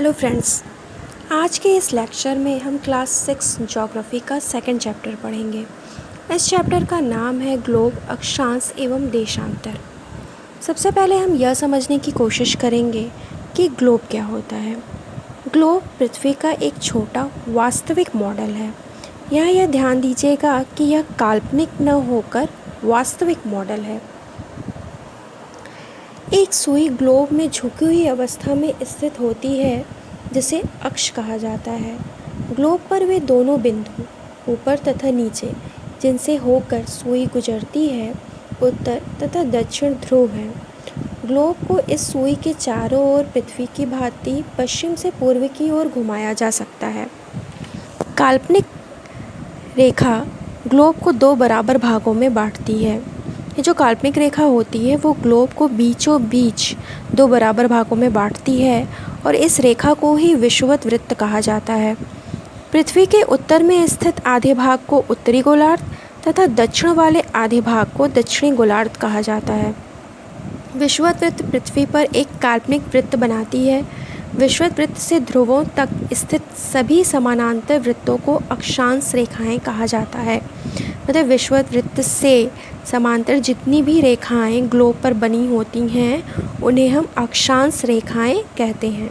Hello friends, आज के इस लेक्चर में हम क्लास 6 ज्योग्राफी का सेकंड चैप्टर पढ़ेंगे। इस चैप्टर का नाम है ग्लोब, अक्षांश एवं देशांतर। सबसे पहले हम यह समझने की कोशिश करेंगे कि ग्लोब क्या होता है। ग्लोब पृथ्वी का एक छोटा वास्तविक मॉडल है। यह ध्यान दीजिएगा कि यह काल्पनिक न होकर वास्तविक मॉडल है। एक सुई ग्लोब में झुकी हुई अवस्था में स्थित होती है जिसे अक्ष कहा जाता है। ग्लोब पर वे दोनों बिंदु ऊपर तथा नीचे जिनसे होकर सुई गुजरती है उत्तर तथा दक्षिण ध्रुव हैं। ग्लोब को इस सुई के चारों ओर पृथ्वी की भांति पश्चिम से पूर्व की ओर घुमाया जा सकता है। काल्पनिक रेखा ग्लोब को दो बराबर भागों में बांटती है। ये जो काल्पनिक रेखा होती है वो ग्लोब को बीचों बीच दो बराबर भागों में बांटती है और इस रेखा को ही विषुवत वृत्त कहा जाता है। पृथ्वी के उत्तर में स्थित आधे भाग को उत्तरी गोलार्ध तथा दक्षिण वाले आधे भाग को दक्षिणी गोलार्ध कहा जाता है। विषुवत वृत्त पृथ्वी पर एक काल्पनिक वृत्त बनाती है। विषुवत वृत्त से ध्रुवों तक स्थित सभी समानांतर वृत्तों को अक्षांश रेखाएं कहा जाता है। मतलब विषुवत वृत्त से समांतर जितनी भी रेखाएं ग्लोब पर बनी होती हैं उन्हें हम अक्षांश रेखाएं कहते हैं।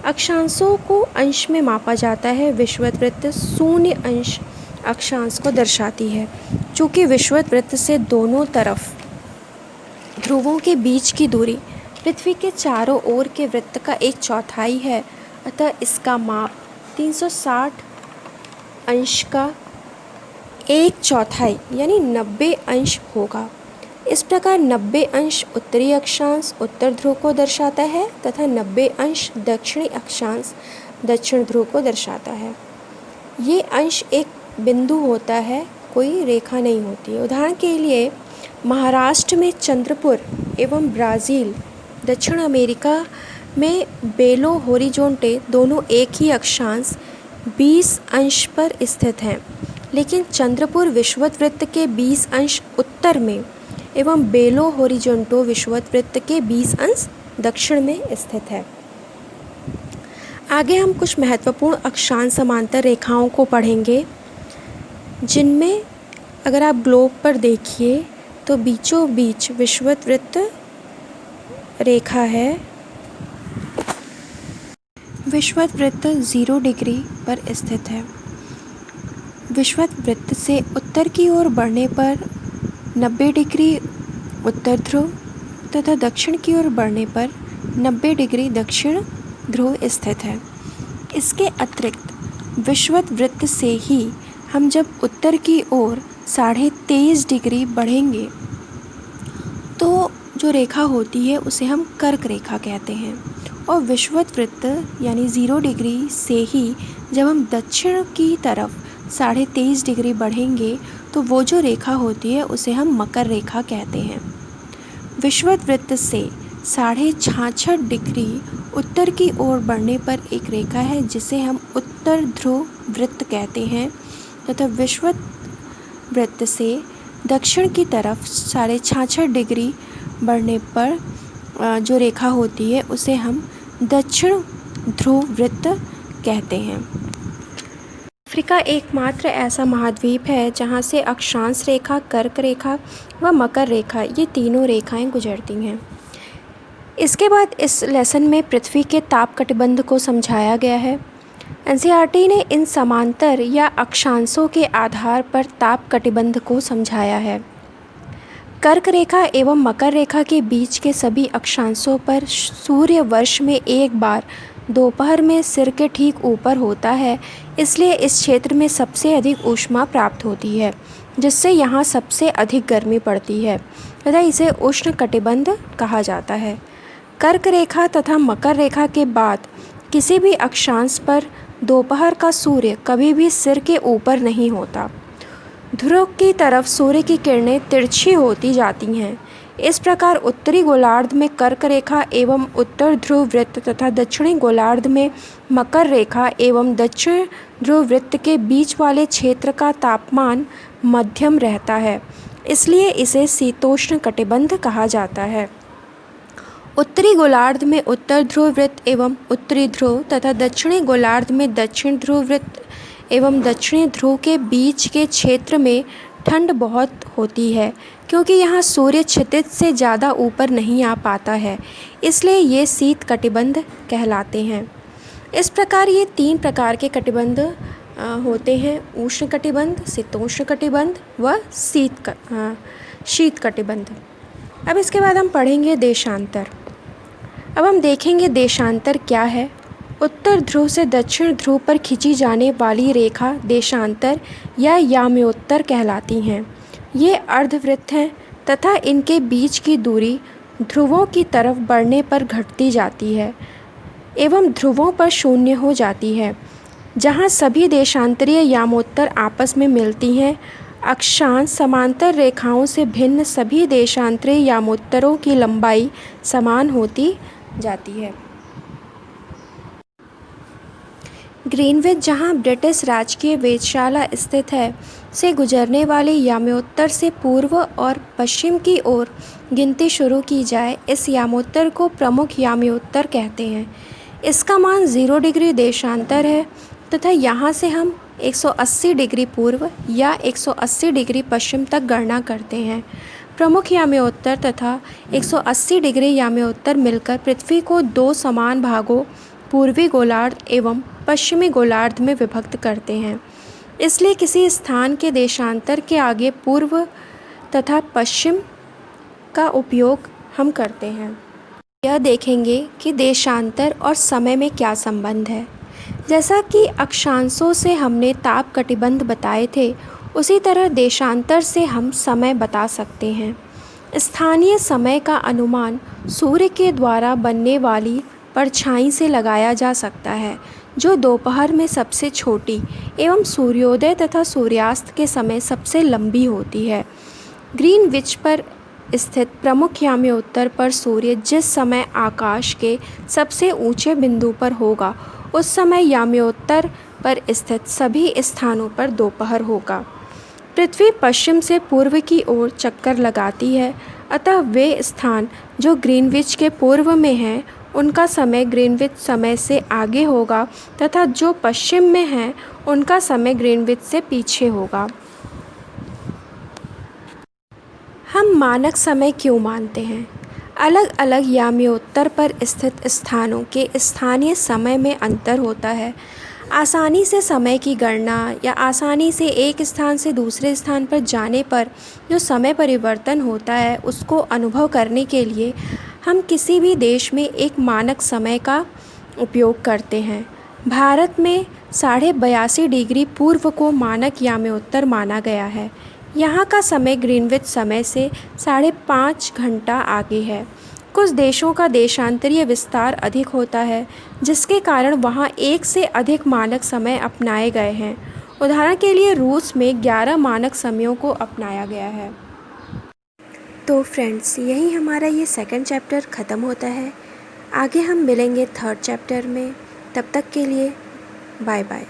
अक्षांशों को अंश में मापा जाता है। विषुवत वृत्त 0 अंश अक्षांश को दर्शाती है। चूँकि विषुवत वृत्त से दोनों तरफ ध्रुवों के बीच की दूरी पृथ्वी के चारों ओर के वृत्त का 1/4 है, अतः इसका माप 360 अंश का 1/4 यानी 90 अंश होगा। इस प्रकार 90 अंश उत्तरी अक्षांश उत्तर ध्रुव को दर्शाता है तथा 90 अंश दक्षिणी अक्षांश दक्षिण ध्रुव को दर्शाता है। ये अंश एक बिंदु होता है, कोई रेखा नहीं होती है। उदाहरण के लिए महाराष्ट्र में चंद्रपुर एवं ब्राज़ील दक्षिण अमेरिका में बेलो होरिजोंटे दोनों एक ही अक्षांश 20 अंश पर स्थित हैं, लेकिन चंद्रपुर विषुवत वृत्त के 20 अंश उत्तर में एवं बेलो होरिजोंटो विषुवत वृत्त के 20 अंश दक्षिण में स्थित है। आगे हम कुछ महत्वपूर्ण अक्षांश समांतर रेखाओं को पढ़ेंगे, जिनमें अगर आप ग्लोब पर देखिए तो बीचों बीच विषुवत वृत्त रेखा है। विषुवत वृत्त 0 डिग्री पर स्थित है। विषुवत वृत्त से उत्तर की ओर बढ़ने पर 90 डिग्री उत्तर ध्रुव तथा दक्षिण की ओर बढ़ने पर 90 डिग्री दक्षिण ध्रुव स्थित है। इसके अतिरिक्त विषुवत वृत्त से ही हम जब उत्तर की ओर 23.5 डिग्री बढ़ेंगे तो जो रेखा होती है उसे हम कर्क रेखा कहते हैं। और विषुवत वृत्त यानी 0 डिग्री से ही जब हम दक्षिण की तरफ 23.5 डिग्री बढ़ेंगे तो वो जो रेखा होती है उसे हम मकर रेखा कहते हैं। विषुवत वृत्त से 66.5 डिग्री उत्तर की ओर बढ़ने पर एक रेखा है जिसे हम उत्तर ध्रुव वृत्त कहते हैं तथा विषुवत वृत्त से दक्षिण की तरफ 66.5 डिग्री बढ़ने पर जो रेखा होती है उसे हम दक्षिण ध्रुव वृत्त कहते हैं। अफ्रीका एकमात्र ऐसा महाद्वीप है जहाँ से अक्षांश रेखा, कर्क रेखा व मकर रेखा ये तीनों रेखाएं गुजरती हैं। इसके बाद इस लेसन में पृथ्वी के ताप कटिबंध को समझाया गया है। एनसीईआरटी ने इन समांतर या अक्षांशों के आधार पर ताप कटिबंध को समझाया है। कर्क रेखा एवं मकर रेखा के बीच के सभी अक्षांशों पर सूर्य वर्ष में एक बार दोपहर में सिर के ठीक ऊपर होता है, इसलिए इस क्षेत्र में सबसे अधिक ऊष्मा प्राप्त होती है, जिससे यहाँ सबसे अधिक गर्मी पड़ती है तथा इसे उष्ण कटिबंध कहा जाता है। कर्क रेखा तथा मकर रेखा के बाद किसी भी अक्षांश पर दोपहर का सूर्य कभी भी सिर के ऊपर नहीं होता। ध्रुव की तरफ सूर्य की किरणें तिरछी होती जाती हैं। इस प्रकार उत्तरी गोलार्ध में कर्क रेखा एवं उत्तर ध्रुव वृत्त तथा दक्षिणी गोलार्ध में मकर रेखा एवं दक्षिण ध्रुव वृत्त के बीच वाले क्षेत्र का तापमान मध्यम रहता है, इसलिए इसे शीतोष्ण कटिबंध कहा जाता है। उत्तरी गोलार्ध में उत्तर ध्रुव वृत्त एवं उत्तरी ध्रुव तथा दक्षिणी गोलार्ध में दक्षिण ध्रुव वृत्त एवं दक्षिणी ध्रुव के बीच के क्षेत्र में ठंड बहुत होती है, क्योंकि यहाँ सूर्य क्षितिज से ज़्यादा ऊपर नहीं आ पाता है, इसलिए ये शीत कटिबंध कहलाते हैं। इस प्रकार ये 3 प्रकार के कटिबंध होते हैं: उष्ण कटिबंध, शीतोष्ण कटिबंध व शीत कटिबंध। अब इसके बाद हम पढ़ेंगे देशांतर। अब हम देखेंगे देशांतर क्या है। उत्तर ध्रुव से दक्षिण ध्रुव पर खींची जाने वाली रेखा देशांतर या याम्योत्तर कहलाती हैं। ये अर्धवृत्त हैं तथा इनके बीच की दूरी ध्रुवों की तरफ बढ़ने पर घटती जाती है एवं ध्रुवों पर शून्य हो जाती है। जहाँ सभी देशांतरीय यामोत्तर आपस में मिलती हैं, अक्षांश समांतर रेखाओं से भिन्न सभी देशांतरीय यामोत्तरों की लंबाई समान होती जाती है। ग्रीनविच, जहाँ ब्रिटिश राजकीय वेधशाला स्थित है, से गुजरने वाले याम्योत्तर से पूर्व और पश्चिम की ओर गिनती शुरू की जाए, इस यामोत्तर को प्रमुख याम्योत्तर कहते हैं। इसका मान 0 डिग्री देशांतर है तथा यहाँ से हम 180 डिग्री पूर्व या 180 डिग्री पश्चिम तक गणना करते हैं। प्रमुख याम्योत्तर तथा 180 डिग्री याम्योत्तर मिलकर पृथ्वी को 2 समान भागों, पूर्वी गोलार्ध एवं पश्चिमी गोलार्ध में विभक्त करते हैं। इसलिए किसी स्थान के देशांतर के आगे पूर्व तथा पश्चिम का उपयोग हम करते हैं। यह देखेंगे कि देशांतर और समय में क्या संबंध है। जैसा कि अक्षांशों से हमने ताप कटिबंध बताए थे, उसी तरह देशांतर से हम समय बता सकते हैं। स्थानीय समय का अनुमान सूर्य के द्वारा बनने वाली परछाई से लगाया जा सकता है, जो दोपहर में सबसे छोटी एवं सूर्योदय तथा सूर्यास्त के समय सबसे लंबी होती है। ग्रीनविच पर स्थित प्रमुख याम्योत्तर पर सूर्य जिस समय आकाश के सबसे ऊंचे बिंदु पर होगा, उस समय याम्योत्तर पर स्थित सभी स्थानों पर दोपहर होगा। पृथ्वी पश्चिम से पूर्व की ओर चक्कर लगाती है, अतः वे स्थान जो ग्रीनविच के पूर्व में हैं, उनका समय ग्रीनविच समय से आगे होगा तथा जो पश्चिम में हैं, उनका समय ग्रीनविच से पीछे होगा। हम मानक समय क्यों मानते हैं? अलग अलग याम्योत्तर पर स्थित स्थानों के स्थानीय समय में अंतर होता है। आसानी से समय की गणना या आसानी से एक स्थान से दूसरे स्थान पर जाने पर जो समय परिवर्तन होता है, उसको अनुभव करने के लिए हम किसी भी देश में एक मानक समय का उपयोग करते हैं। भारत में 82.5 डिग्री पूर्व को मानक याम्योत्तर माना गया है। यहाँ का समय ग्रीनविच समय से 5.5 घंटा आगे है। कुछ देशों का देशांतरीय विस्तार अधिक होता है, जिसके कारण वहाँ एक से अधिक मानक समय अपनाए गए हैं। उदाहरण के लिए रूस में 11 मानक समयों को अपनाया गया है। तो फ्रेंड्स, यही हमारा ये 2nd चैप्टर ख़त्म होता है। आगे हम मिलेंगे 3rd चैप्टर में। तब तक के लिए बाय बाय।